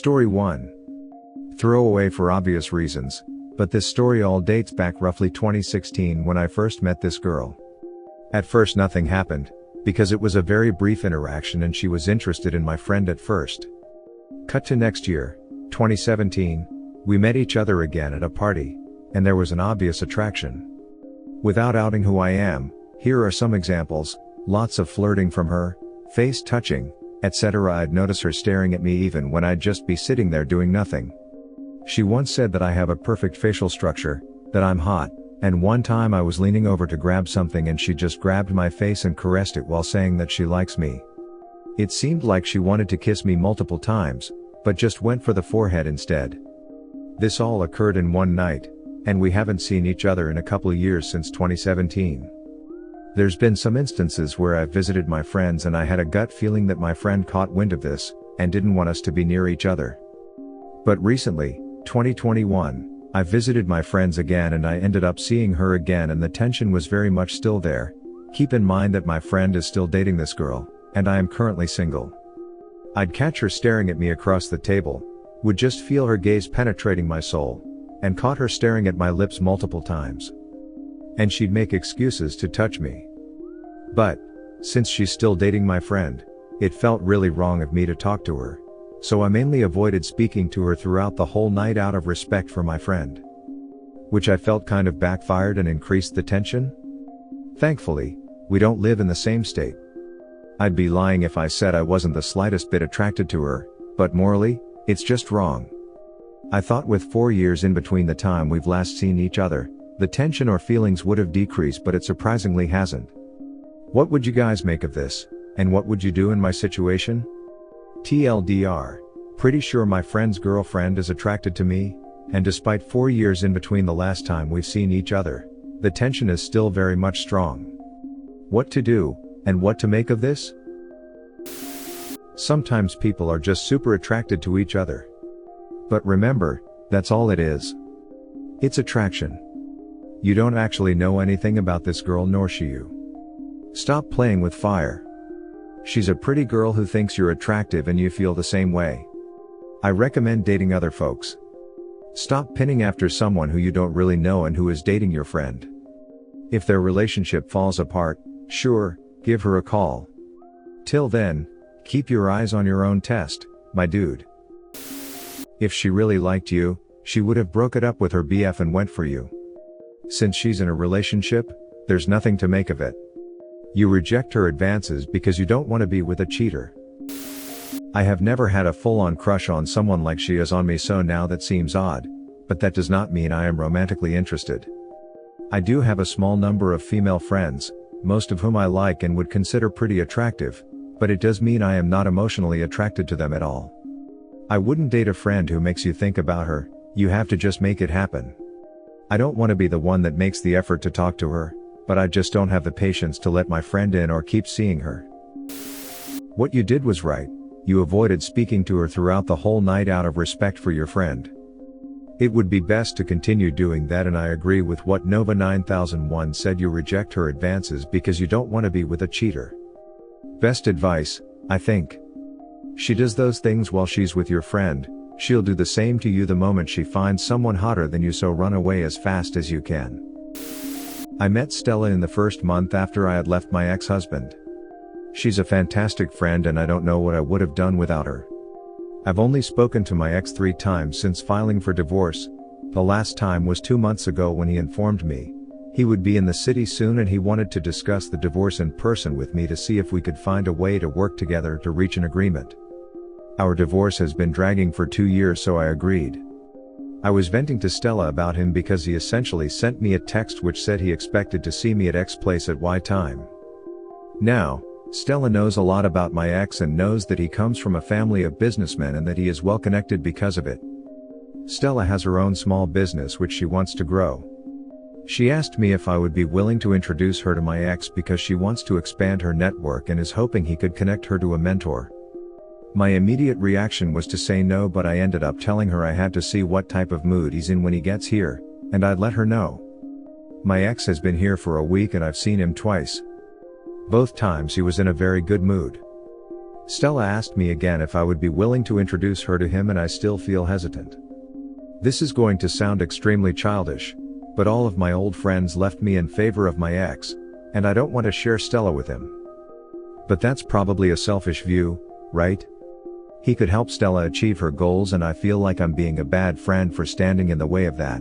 Story 1. Throwaway for obvious reasons, but this story all dates back roughly 2016 when I first met this girl. At first nothing happened, because it was a very brief interaction and she was interested in my friend at first. Cut to next year, 2017, we met each other again at a party, and there was an obvious attraction. Without outing who I am, here are some examples: lots of flirting from her, face touching, etc. I'd notice her staring at me even when I'd just be sitting there doing nothing. She once said that I have a perfect facial structure, that I'm hot, and one time I was leaning over to grab something and she just grabbed my face and caressed it while saying that she likes me. It seemed like she wanted to kiss me multiple times, but just went for the forehead instead. This all occurred in one night, and we haven't seen each other in a couple of years since 2017. There's been some instances where I've visited my friends and I had a gut feeling that my friend caught wind of this, and didn't want us to be near each other. But recently, 2021, I visited my friends again and I ended up seeing her again and the tension was very much still there. Keep in mind that my friend is still dating this girl, and I am currently single. I'd catch her staring at me across the table, would just feel her gaze penetrating my soul, and caught her staring at my lips multiple times. And she'd make excuses to touch me. But, since she's still dating my friend, it felt really wrong of me to talk to her, so I mainly avoided speaking to her throughout the whole night out of respect for my friend. Which I felt kind of backfired and increased the tension. Thankfully, we don't live in the same state. I'd be lying if I said I wasn't the slightest bit attracted to her, but morally, it's just wrong. I thought with 4 years in between the time we've last seen each other, the tension or feelings would have decreased, but it surprisingly hasn't. What would you guys make of this, and what would you do in my situation? TLDR, pretty sure my friend's girlfriend is attracted to me, and despite 4 years in between the last time we've seen each other, the tension is still very much strong. What to do, and what to make of this? Sometimes people are just super attracted to each other. But remember, that's all it is. It's attraction. You don't actually know anything about this girl nor she you. Stop playing with fire. She's a pretty girl who thinks you're attractive and you feel the same way. I recommend dating other folks. Stop pinning after someone who you don't really know and who is dating your friend. If their relationship falls apart, sure, give her a call. Till then, keep your eyes on your own test, my dude. If she really liked you, she would have broke it up with her BF and went for you. Since she's in a relationship, there's nothing to make of it. You reject her advances because you don't want to be with a cheater. I have never had a full-on crush on someone like she is on me, so now that seems odd, but that does not mean I am romantically interested. I do have a small number of female friends, most of whom I like and would consider pretty attractive, but it does mean I am not emotionally attracted to them at all. I wouldn't date a friend who makes you think about her. You have to just make it happen. I don't want to be the one that makes the effort to talk to her, but I just don't have the patience to let my friend in or keep seeing her. What you did was right. You avoided speaking to her throughout the whole night out of respect for your friend. It would be best to continue doing that, and I agree with what Nova 9001 said. You reject her advances because you don't want to be with a cheater. Best advice, I think. She does those things while she's with your friend. She'll do the same to you the moment she finds someone hotter than you, so run away as fast as you can. I met Stella in the first month after I had left my ex-husband. She's a fantastic friend and I don't know what I would have done without her. I've only spoken to my ex 3 times since filing for divorce. The last time was 2 months ago when he informed me he would be in the city soon and he wanted to discuss the divorce in person with me to see if we could find a way to work together to reach an agreement. Our divorce has been dragging for 2 years, so I agreed. I was venting to Stella about him because he essentially sent me a text which said he expected to see me at X place at Y time. Now, Stella knows a lot about my ex and knows that he comes from a family of businessmen and that he is well connected because of it. Stella has her own small business which she wants to grow. She asked me if I would be willing to introduce her to my ex because she wants to expand her network and is hoping he could connect her to a mentor. My immediate reaction was to say no, but I ended up telling her I had to see what type of mood he's in when he gets here, and I'd let her know. My ex has been here for a week and I've seen him twice. Both times he was in a very good mood. Stella asked me again if I would be willing to introduce her to him, and I still feel hesitant. This is going to sound extremely childish, but all of my old friends left me in favor of my ex, and I don't want to share Stella with him. But that's probably a selfish view, right? He could help Stella achieve her goals, and I feel like I'm being a bad friend for standing in the way of that.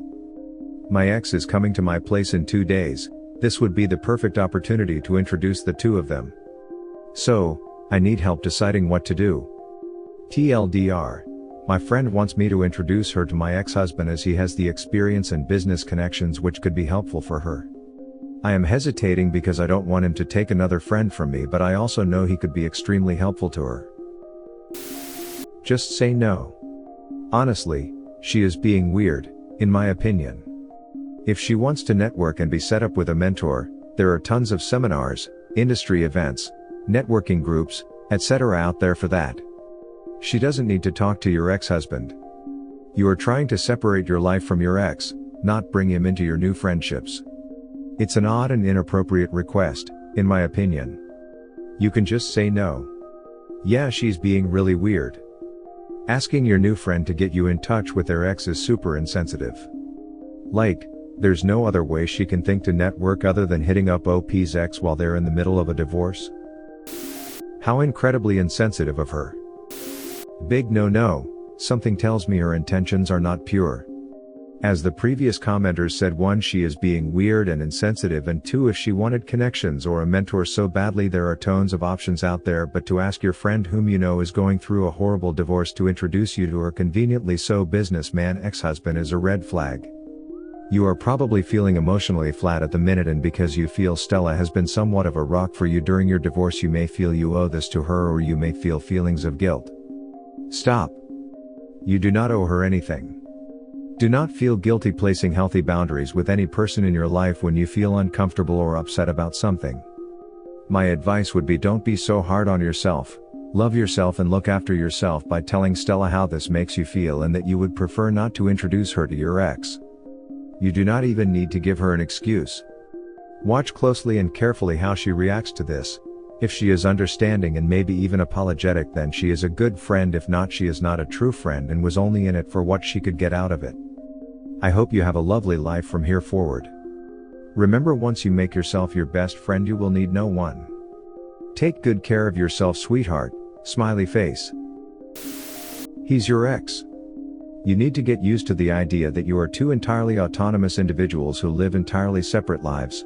My ex is coming to my place in 2 days. This would be the perfect opportunity to introduce the two of them. So, I need help deciding what to do. TLDR. My friend wants me to introduce her to my ex-husband as he has the experience and business connections which could be helpful for her. I am hesitating because I don't want him to take another friend from me, but I also know he could be extremely helpful to her. Just say no. Honestly, she is being weird, in my opinion. If she wants to network and be set up with a mentor, there are tons of seminars, industry events, networking groups, etc. out there for that. She doesn't need to talk to your ex-husband. You are trying to separate your life from your ex, not bring him into your new friendships. It's an odd and inappropriate request, in my opinion. You can just say no. Yeah, she's being really weird. Asking your new friend to get you in touch with their ex is super insensitive. Like, there's no other way she can think to network other than hitting up OP's ex while they're in the middle of a divorce? How incredibly insensitive of her. Big no. Something tells me her intentions are not pure. As the previous commenters said, 1, she is being weird and insensitive, and 2, if she wanted connections or a mentor so badly, there are tons of options out there, but to ask your friend whom you know is going through a horrible divorce to introduce you to her conveniently so businessman ex-husband is a red flag. You are probably feeling emotionally flat at the minute, and because you feel Stella has been somewhat of a rock for you during your divorce, you may feel you owe this to her, or you may feel feelings of guilt. Stop. You do not owe her anything. Do not feel guilty placing healthy boundaries with any person in your life when you feel uncomfortable or upset about something. My advice would be, don't be so hard on yourself. Love yourself and look after yourself by telling Stella how this makes you feel and that you would prefer not to introduce her to your ex. You do not even need to give her an excuse. Watch closely and carefully how she reacts to this. If she is understanding and maybe even apologetic, then she is a good friend. If not, she is not a true friend and was only in it for what she could get out of it. I hope you have a lovely life from here forward. Remember, once you make yourself your best friend, you will need no one. Take good care of yourself, sweetheart. Smiley face. He's your ex. You need to get used to the idea that you are two entirely autonomous individuals who live entirely separate lives.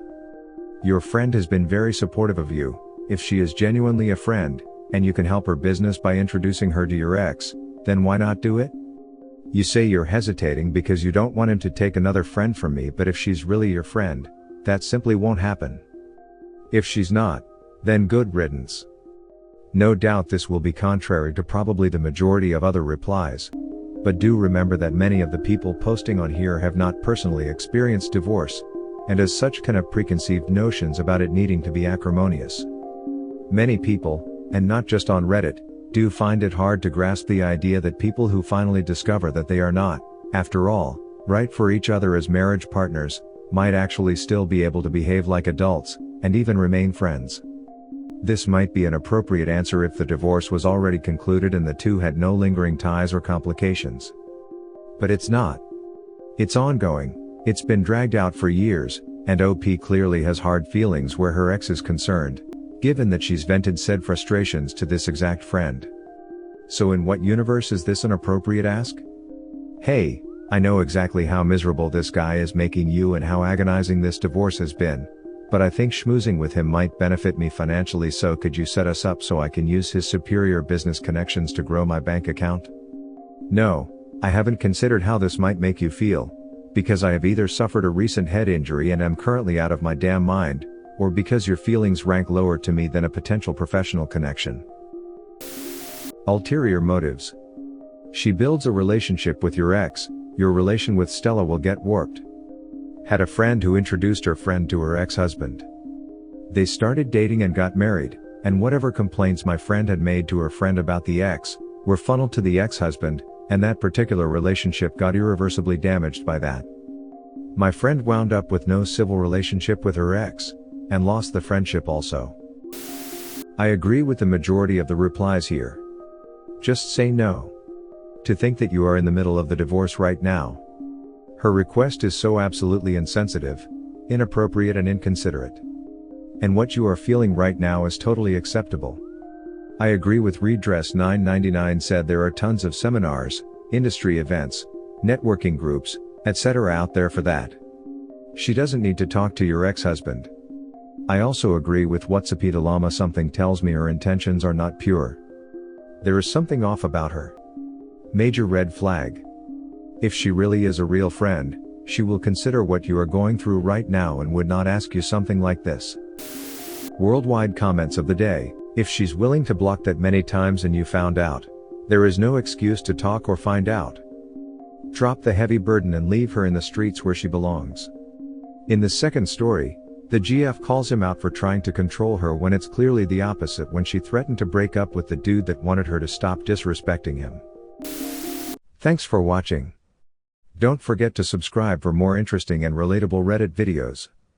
Your friend has been very supportive of you. If she is genuinely a friend, and you can help her business by introducing her to your ex, then why not do it? You say you're hesitating because you don't want him to take another friend from me, but if she's really your friend, that simply won't happen. If she's not, then good riddance. No doubt this will be contrary to probably the majority of other replies. But do remember that many of the people posting on here have not personally experienced divorce, and as such can have preconceived notions about it needing to be acrimonious. Many people, and not just on Reddit, do find it hard to grasp the idea that people who finally discover that they are not, after all, right for each other as marriage partners, might actually still be able to behave like adults, and even remain friends. This might be an appropriate answer if the divorce was already concluded and the two had no lingering ties or complications. But it's not. It's ongoing, it's been dragged out for years, and OP clearly has hard feelings where her ex is concerned, given that she's vented said frustrations to this exact friend. So in what universe is this an appropriate ask? Hey, I know exactly how miserable this guy is making you and how agonizing this divorce has been. But I think schmoozing with him might benefit me financially, so could you set us up so I can use his superior business connections to grow my bank account? No, I haven't considered how this might make you feel, because I have either suffered a recent head injury and am currently out of my damn mind, or because your feelings rank lower to me than a potential professional connection. Ulterior motives. She builds a relationship with your ex, your relation with Stella will get warped. Had a friend who introduced her friend to her ex-husband. They started dating and got married, and whatever complaints my friend had made to her friend about the ex, were funneled to the ex-husband, and that particular relationship got irreversibly damaged by that. My friend wound up with no civil relationship with her ex, and lost the friendship also. I agree with the majority of the replies here. Just say no. To think that you are in the middle of the divorce right now. Her request is so absolutely insensitive, inappropriate and inconsiderate. And what you are feeling right now is totally acceptable. I agree with Redress 999 said there are tons of seminars, industry events, networking groups, etc. out there for that. She doesn't need to talk to your ex-husband. I also agree with Watsapita Lama. Something tells me her intentions are not pure. There is something off about her. Major red flag. If she really is a real friend, she will consider what you are going through right now and would not ask you something like this. Worldwide comments of the day. If she's willing to block that many times and you found out, there is no excuse to talk or find out. Drop the heavy burden and leave her in the streets where she belongs. In the second story, the GF calls him out for trying to control her when it's clearly the opposite, when she threatened to break up with the dude that wanted her to stop disrespecting him. Thanks for watching. Don't forget to subscribe for more interesting and relatable Reddit videos.